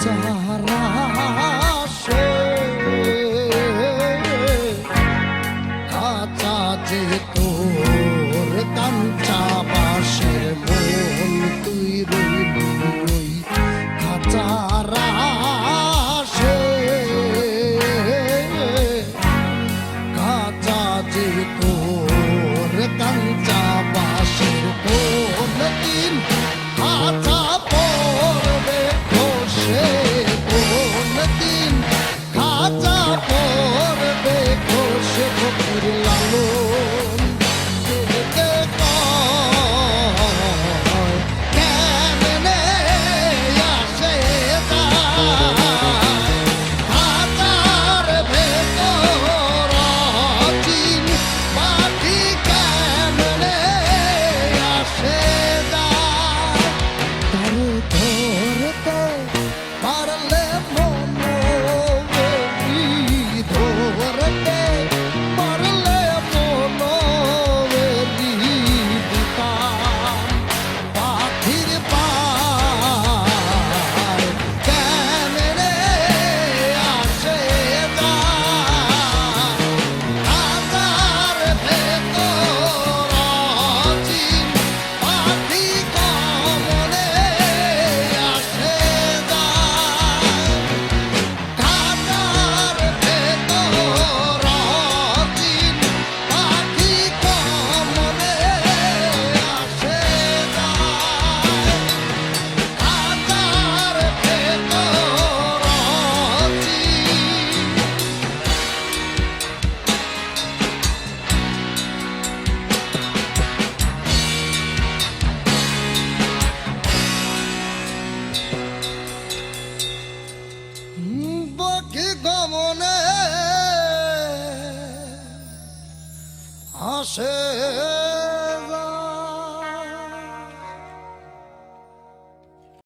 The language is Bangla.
যারা সে কাঁচা যে তোর কাঞ্চা বাসের মন তুই রইলি ওই খাঁচারা সে কাঁচা যে তোর কাঞ্চা বাসের কোন দিন খাঁচা পড়বে খসে কোন দিন খাঁচা পড়বে খসে ফকির লালন দেখে কয় কেমনে আসে যায় খাঁচার ভেতর চিন মাটি কেমনে আসে যায় তারে ধরতে পারলে মনোবেরি ধরতে পারলে মনোবেরি দিতাম পাখির পায় কেমনে আসে যায় খাঁচার ভেতর চিন পাখি কমনে আসে যায় খাঁচার ভেতর চিন পাখি কমনে আসে যায় খাঁচার ভেতর পাখি গমনে আসে